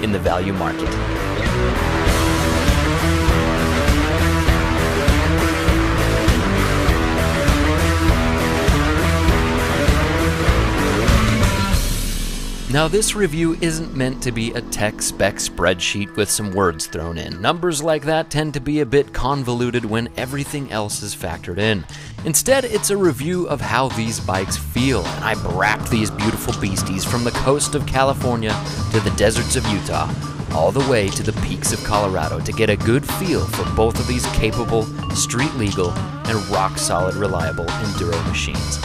in the value market. Now, this review isn't meant to be a tech spec spreadsheet with some words thrown in. Numbers like that tend to be a bit convoluted when everything else is factored in. Instead, it's a review of how these bikes feel, and I wrapped these beautiful beasties from the coast of California to the deserts of Utah, all the way to the peaks of Colorado to get a good feel for both of these capable, street-legal, and rock-solid reliable enduro machines.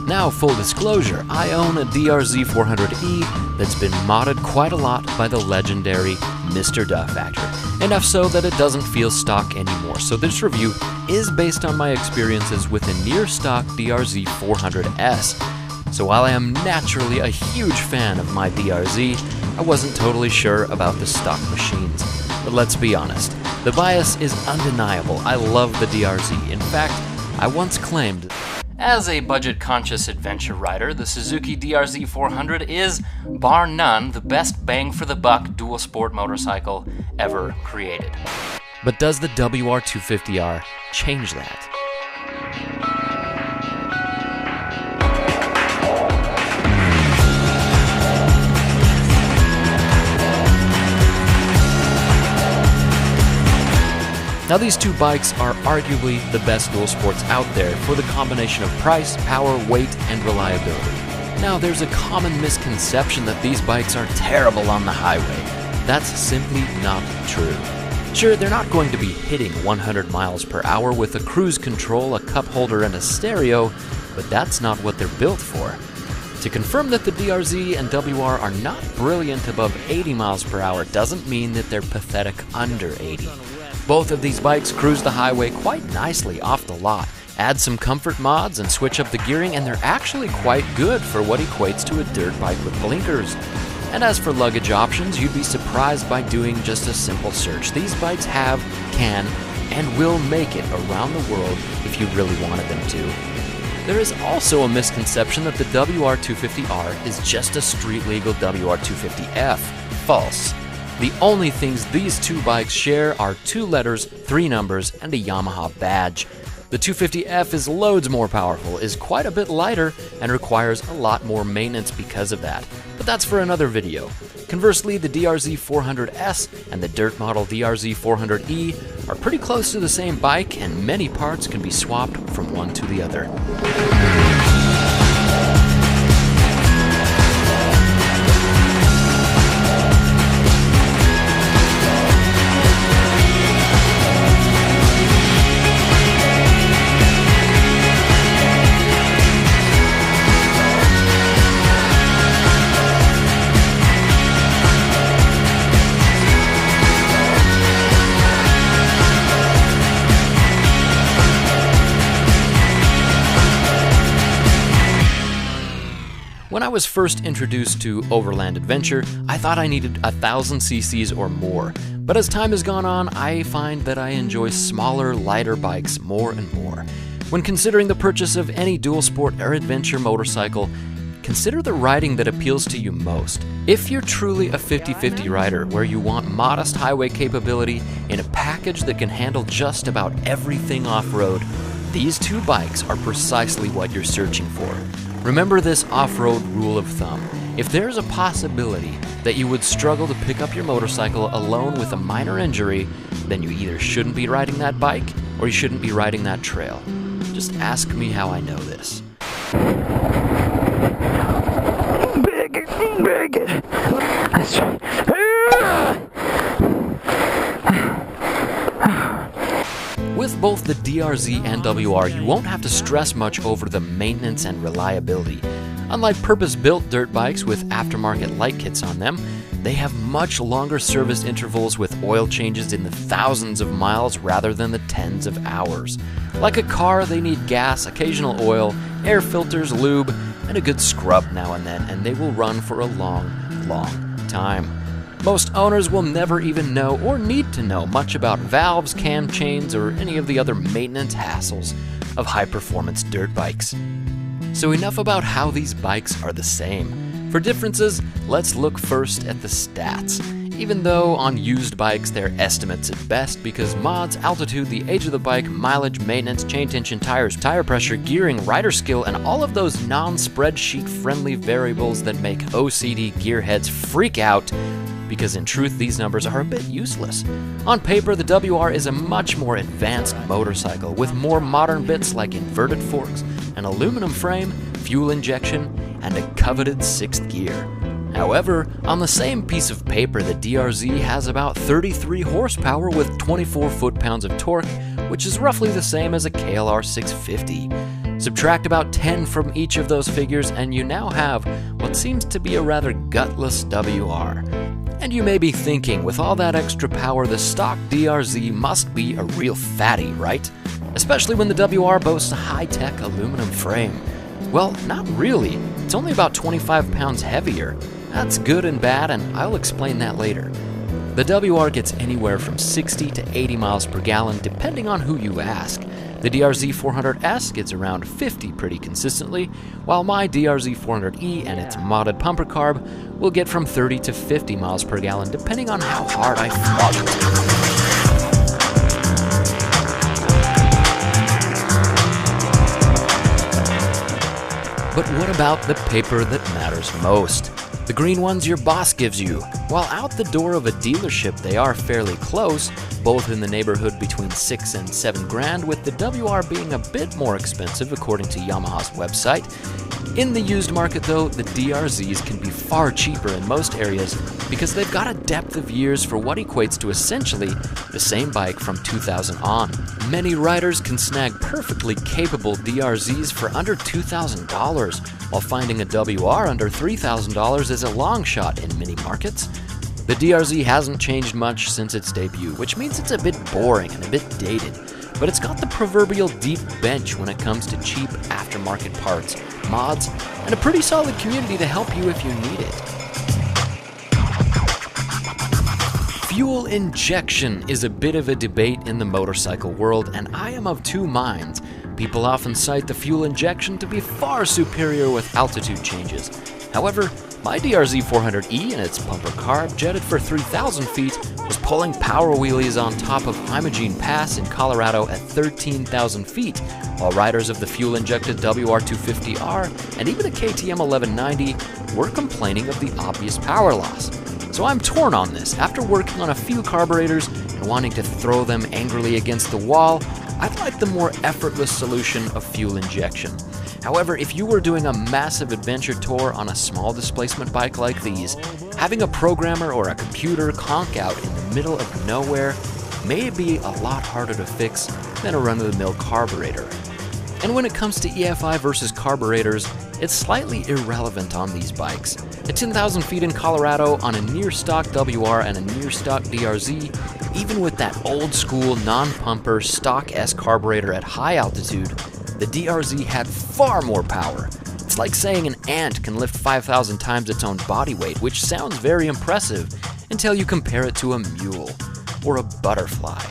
Now, full disclosure, I own a DRZ 400e that's been modded quite a lot by the legendary Mr. Duff Factor, enough so that it doesn't feel stock anymore, so this review is based on my experiences with a near-stock DRZ 400s. So while I am naturally a huge fan of my DRZ, I wasn't totally sure about the stock machines. But let's be honest, the bias is undeniable. I love the DRZ. In fact, I once claimed, as a budget-conscious adventure rider, the Suzuki DRZ 400 is, bar none, the best bang-for-the-buck dual-sport motorcycle ever created. But does the WR250r change that? Now, these two bikes are arguably the best dual sports out there for the combination of price, power, weight, and reliability. Now, there's a common misconception that these bikes are terrible on the highway. That's simply not true. Sure, they're not going to be hitting 100 miles per hour with a cruise control, a cup holder, and a stereo, but that's not what they're built for. To confirm that the DRZ and WR are not brilliant above 80 miles per hour doesn't mean that they're pathetic under 80. Both of these bikes cruise the highway quite nicely off the lot, add some comfort mods and switch up the gearing, and they're actually quite good for what equates to a dirt bike with blinkers. And as for luggage options, you'd be surprised by doing just a simple search. These bikes have, can, and will make it around the world if you really wanted them to. There is also a misconception that the WR250r is just a street-legal WR250f. False. The only things these two bikes share are 2 letters, 3 numbers, and a Yamaha badge. The 250F is loads more powerful, is quite a bit lighter, and requires a lot more maintenance because of that. But that's for another video. Conversely, the DRZ 400S and the dirt model DRZ 400E are pretty close to the same bike, and many parts can be swapped from one to the other. When I was first introduced to overland adventure, I thought I needed 1,000 cc's or more. But as time has gone on, I find that I enjoy smaller, lighter bikes more and more. When considering the purchase of any dual sport or adventure motorcycle, consider the riding that appeals to you most. If you're truly a 50-50 rider where you want modest highway capability in a package that can handle just about everything off-road, these two bikes are precisely what you're searching for. Remember this off-road rule of thumb. If there's a possibility that you would struggle to pick up your motorcycle alone with a minor injury, then you either shouldn't be riding that bike or you shouldn't be riding that trail. Just ask me how I know this. With both the DRZ and WR, you won't have to stress much over the maintenance and reliability. Unlike purpose-built dirt bikes with aftermarket light kits on them, they have much longer service intervals with oil changes in the thousands of miles rather than the tens of hours. Like a car, they need gas, occasional oil, air filters, lube, and a good scrub now and then, and they will run for a long, long time. Most owners will never even know or need to know much about valves, cam chains, or any of the other maintenance hassles of high-performance dirt bikes. So enough about how these bikes are the same. For differences, let's look first at the stats. Even though on used bikes they're estimates at best because mods, altitude, the age of the bike, mileage, maintenance, chain tension, tires, tire pressure, gearing, rider skill, and all of those non-spreadsheet friendly variables that make OCD gearheads freak out, because in truth these numbers are a bit useless. On paper, the WR is a much more advanced motorcycle with more modern bits like inverted forks, an aluminum frame, fuel injection, and a coveted 6th gear. However, on the same piece of paper, the DRZ has about 33 horsepower with 24 foot-pounds of torque, which is roughly the same as a KLR 650. Subtract about 10 from each of those figures and you now have what seems to be a rather gutless WR. And you may be thinking, with all that extra power, the stock DRZ must be a real fatty, right? Especially when the WR boasts a high-tech aluminum frame. Well, not really. It's only about 25 pounds heavier. That's good and bad, and I'll explain that later. The WR gets anywhere from 60 to 80 miles per gallon depending on who you ask. The DRZ 400S gets around 50 pretty consistently, while my DRZ 400E and its modded pumper carb will get from 30 to 50 miles per gallon depending on how hard I flog it. But what about the paper that matters most? The green ones your boss gives you. While out the door of a dealership they are fairly close, both in the neighborhood between 6 and 7 grand, with the WR being a bit more expensive according to Yamaha's website. In the used market though, the DRZs can be far cheaper in most areas because they've got a depth of years for what equates to essentially the same bike from 2000 on. Many riders can snag perfectly capable DRZs for under $2,000, while finding a WR under $3,000 is a long shot in many markets. The DRZ hasn't changed much since its debut, which means it's a bit boring and a bit dated, but it's got the proverbial deep bench when it comes to cheap aftermarket parts, mods, and a pretty solid community to help you if you need it. Fuel injection is a bit of a debate in the motorcycle world, and I am of two minds. People often cite the fuel injection to be far superior with altitude changes. However, my DRZ 400E and its pumper carb, jetted for 3,000 feet, was pulling power wheelies on top of Imogene Pass in Colorado at 13,000 feet, while riders of the fuel-injected WR250r and even a KTM 1190 were complaining of the obvious power loss. So I'm torn on this. After working on a few carburetors and wanting to throw them angrily against the wall, I'd like the more effortless solution of fuel injection. However, if you were doing a massive adventure tour on a small displacement bike like these, having a programmer or a computer conk out in the middle of nowhere may be a lot harder to fix than a run-of-the-mill carburetor. And when it comes to EFI versus carburetors, it's slightly irrelevant on these bikes. At 10,000 feet in Colorado on a near-stock WR and a near-stock DRZ, even with that old-school non-pumper stock S carburetor at high altitude, the DRZ had far more power. It's like saying an ant can lift 5,000 times its own body weight, which sounds very impressive until you compare it to a mule or a butterfly.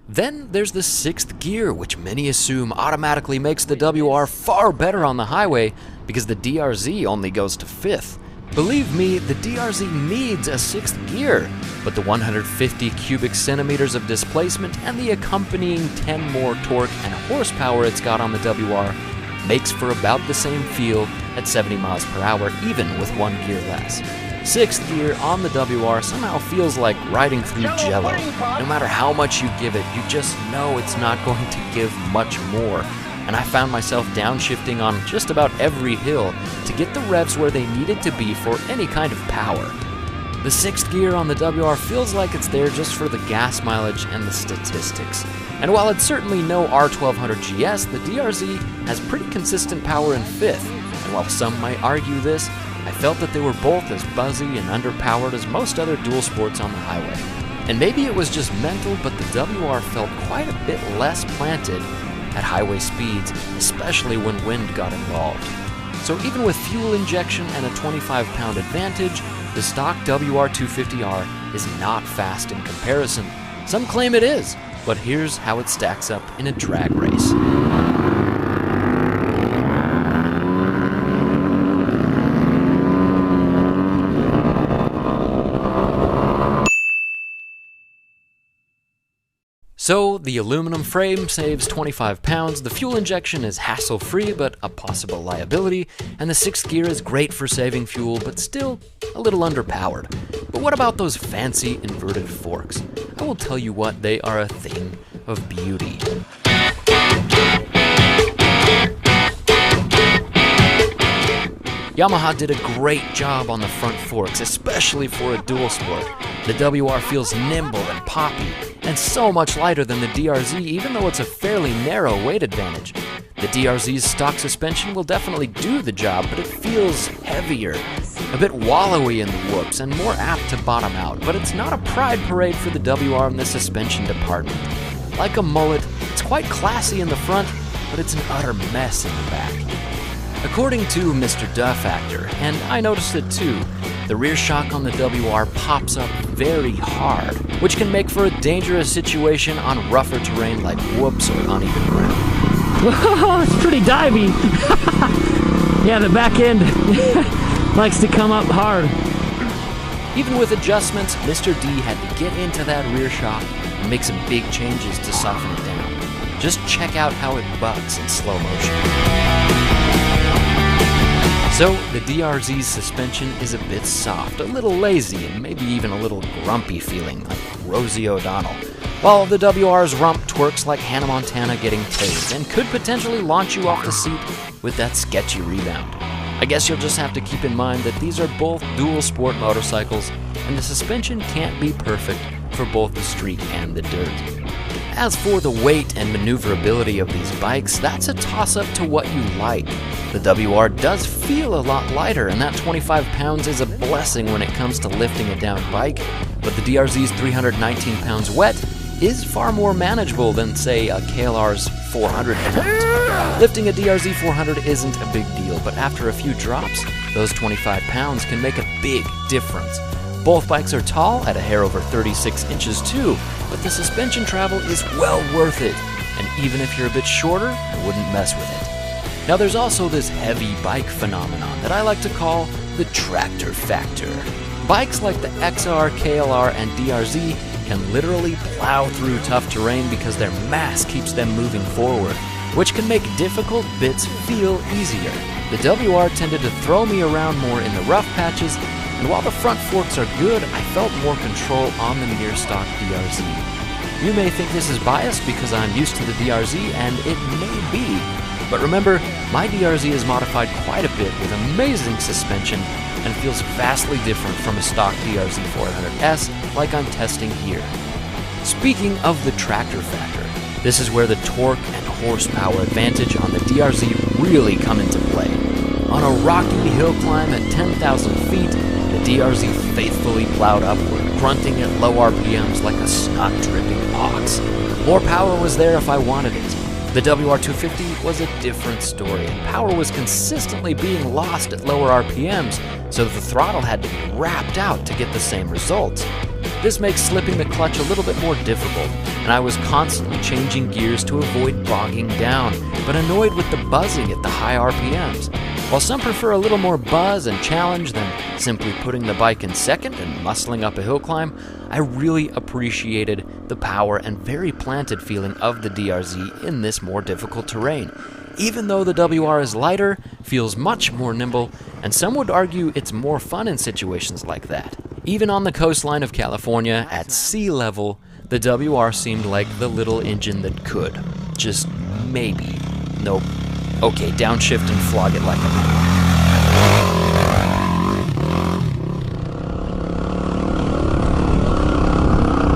Then there's the 6th gear, which many assume automatically makes the WR far better on the highway because the DRZ only goes to 5th. Believe me, the DRZ needs a 6th gear, but the 150 cubic centimeters of displacement and the accompanying 10 more torque and horsepower it's got on the WR makes for about the same feel at 70 miles per hour, even with 1 gear less. 6th gear on the WR somehow feels like riding through jello. No matter how much you give it, you just know it's not going to give much more. And I found myself downshifting on just about every hill to get the revs where they needed to be for any kind of power. The 6th gear on the WR feels like it's there just for the gas mileage and the statistics. And while it's certainly no R1200 GS, the DRZ has pretty consistent power in 5th. And while some might argue this, I felt that they were both as buzzy and underpowered as most other dual sports on the highway. And maybe it was just mental, but the WR felt quite a bit less planted at highway speeds, especially when wind got involved. So even with fuel injection and a 25-pound advantage, the stock WR250r is not fast in comparison. Some claim it is, but here's how it stacks up in a drag race. So, the aluminum frame saves 25 pounds, the fuel injection is hassle-free but a possible liability, and the 6th gear is great for saving fuel but still a little underpowered. But what about those fancy inverted forks? I will tell you what, they are a thing of beauty. Yamaha did a great job on the front forks, especially for a dual sport. The WR feels nimble and poppy, and so much lighter than the DRZ, even though it's a fairly narrow weight advantage. The DRZ's stock suspension will definitely do the job, but it feels heavier, a bit wallowy in the whoops, and more apt to bottom out. But it's not a pride parade for the WR in the suspension department. Like a mullet, it's quite classy in the front, but it's an utter mess in the back. According to Mr. Duff Actor, and I noticed it too, the rear shock on the WR pops up very hard, which can make for a dangerous situation on rougher terrain like whoops or uneven ground. Whoa, it's pretty divey. Yeah, the back end likes to come up hard. Even with adjustments, Mr. D had to get into that rear shock and make some big changes to soften it down. Just check out how it bucks in slow motion. So, the DRZ's suspension is a bit soft, a little lazy, and maybe even a little grumpy feeling, like Rosie O'Donnell, while the WR's rump twerks like Hannah Montana getting tased, and could potentially launch you off the seat with that sketchy rebound. I guess you'll just have to keep in mind that these are both dual sport motorcycles, and the suspension can't be perfect for both the street and the dirt. As for the weight and maneuverability of these bikes, that's a toss-up to what you like. The WR does feel a lot lighter, and that 25 pounds is a blessing when it comes to lifting a down bike, but the DRZ's 319 pounds wet is far more manageable than, say, a KLR's 400 pounds. Lifting a DRZ 400 isn't a big deal, but after a few drops, those 25 pounds can make a big difference. Both bikes are tall, at a hair over 36 inches too, but the suspension travel is well worth it, and even if you're a bit shorter, I wouldn't mess with it. Now there's also this heavy bike phenomenon that I like to call the tractor factor. Bikes like the XR, KLR, and DRZ can literally plow through tough terrain because their mass keeps them moving forward, which can make difficult bits feel easier. The WR tended to throw me around more in the rough patches, and while the front forks are good, I felt more control on the near stock DRZ. You may think this is biased because I'm used to the DRZ, and it may be, but remember, my DRZ is modified quite a bit with amazing suspension and feels vastly different from a stock DRZ 400S like I'm testing here. Speaking of the tractor factor, this is where the torque and horsepower advantage on the DRZ really come into play. On a rocky hill climb at 10,000 feet, the DRZ faithfully plowed upward, grunting at low RPMs like a snot-dripping ox. More power was there if I wanted it. The WR250 was a different story, and power was consistently being lost at lower RPMs, so the throttle had to be wrapped out to get the same results. This makes slipping the clutch a little bit more difficult, and I was constantly changing gears to avoid bogging down, but annoyed with the buzzing at the high RPMs. While some prefer a little more buzz and challenge than simply putting the bike in second and muscling up a hill climb, I really appreciated the power and very planted feeling of the DRZ in this more difficult terrain. Even though the WR is lighter, feels much more nimble, and some would argue it's more fun in situations like that. Even on the coastline of California, at sea level, the WR seemed like the little engine that could. Just maybe. Nope. Okay, downshift and flog it like a man.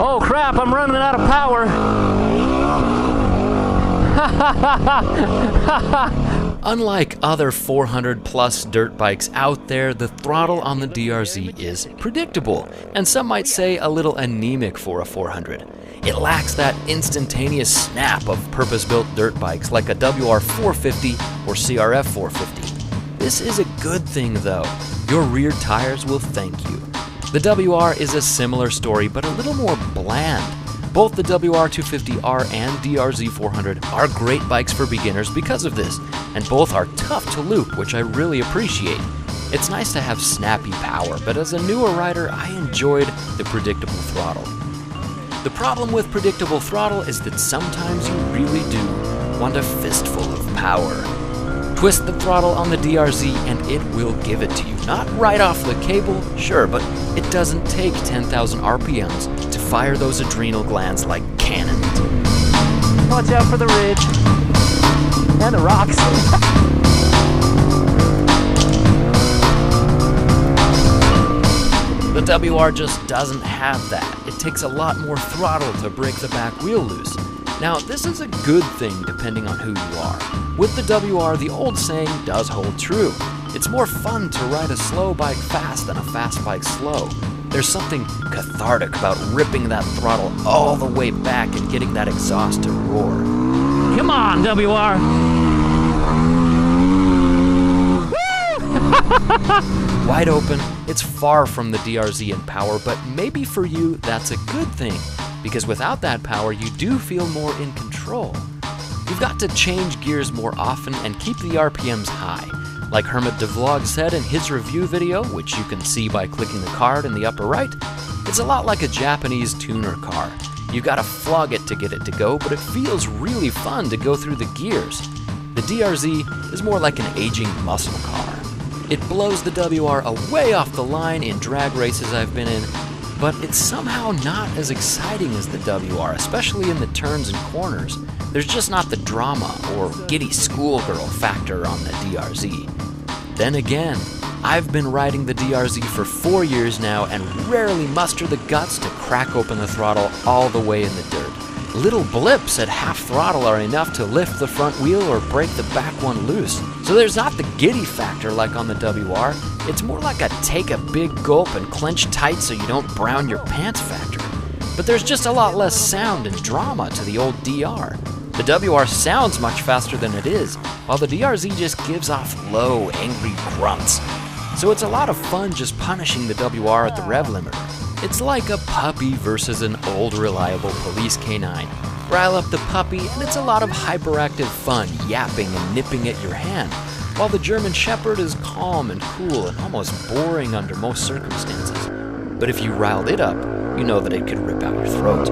Oh crap, I'm running out of power. Unlike other 400 plus dirt bikes out there, the throttle on the DRZ is predictable, and some might say a little anemic for a 400. It lacks that instantaneous snap of purpose-built dirt bikes like a WR250 or CRF 450. This is a good thing though. Your rear tires will thank you. The WR is a similar story, but a little more bland. Both the WR250r and DRZ 400 are great bikes for beginners because of this, and both are tough to loop, which I really appreciate. It's nice to have snappy power, but as a newer rider, I enjoyed the predictable throttle. The problem with predictable throttle is that sometimes you really do want a fistful of power. Twist the throttle on the DRZ and it will give it to you. Not right off the cable, sure, but it doesn't take 10,000 RPMs to fire those adrenal glands like cannons. Watch out for the ridge and the rocks. The WR just doesn't have that. It takes a lot more throttle to break the back wheel loose. Now, this is a good thing depending on who you are. With the WR, the old saying does hold true. It's more fun to ride a slow bike fast than a fast bike slow. There's something cathartic about ripping that throttle all the way back and getting that exhaust to roar. Come on, WR! Wide open, it's far from the DRZ in power, but maybe for you that's a good thing, because without that power you do feel more in control. You've got to change gears more often and keep the RPMs high. Like Hermit DeVlog said in his review video, which you can see by clicking the card in the upper right, it's a lot like a Japanese tuner car. You've got to flog it to get it to go, but it feels really fun to go through the gears. The DRZ is more like an aging muscle car. It blows the WR away off the line in drag races I've been in, but it's somehow not as exciting as the WR, especially in the turns and corners. There's just not the drama or giddy schoolgirl factor on the DRZ. Then again, I've been riding the DRZ for 4 years now and rarely muster the guts to crack open the throttle all the way in the dirt. Little blips at half throttle are enough to lift the front wheel or break the back one loose. So there's not the giddy factor like on the WR, it's more like a take a big gulp and clench tight so you don't brown your pants factor. But there's just a lot less sound and drama to the old DR. The WR sounds much faster than it is, while the DRZ just gives off low, angry grunts. So it's a lot of fun just punishing the WR at the rev limiter. It's like a puppy versus an old reliable police canine. Rile up the puppy and it's a lot of hyperactive fun yapping and nipping at your hand, while the German Shepherd is calm and cool and almost boring under most circumstances. But if you riled it up, you know that it could rip out your throat.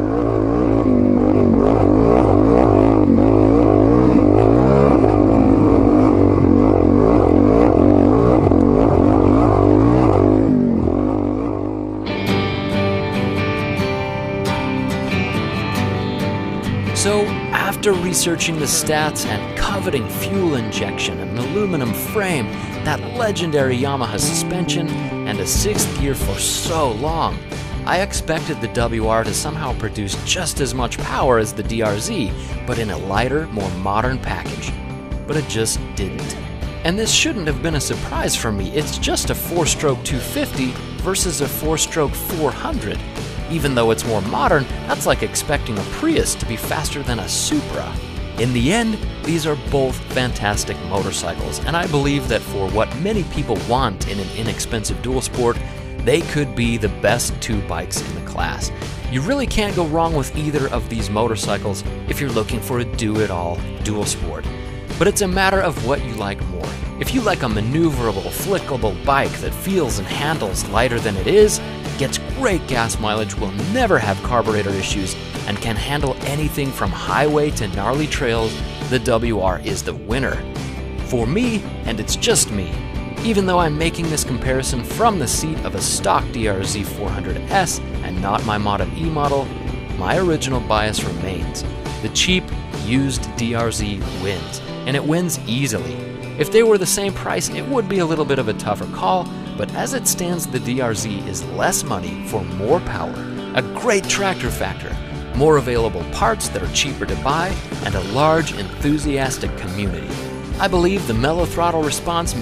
So, after researching the stats and coveting fuel injection, an aluminum frame, that legendary Yamaha suspension, and a 6th gear for so long, I expected the WR to somehow produce just as much power as the DRZ, but in a lighter, more modern package. But it just didn't. And this shouldn't have been a surprise for me. It's just a 4-stroke 250 versus a 4-stroke 400. Even though it's more modern, that's like expecting a Prius to be faster than a Supra. In the end, these are both fantastic motorcycles, and I believe that for what many people want in an inexpensive dual sport, they could be the best 2 bikes in the class. You really can't go wrong with either of these motorcycles if you're looking for a do-it-all dual sport. But it's a matter of what you like more. If you like a maneuverable, flickable bike that feels and handles lighter than it is, gets great gas mileage, will never have carburetor issues, and can handle anything from highway to gnarly trails, the WR is the winner. For me, and it's just me, even though I'm making this comparison from the seat of a stock DRZ 400S and not my modded E model, my original bias remains. The cheap, used DRZ wins, and it wins easily. If they were the same price, it would be a little bit of a tougher call, but as it stands, the DRZ is less money for more power, a great tractor factor, more available parts that are cheaper to buy, and a large, enthusiastic community. I believe the mellow throttle response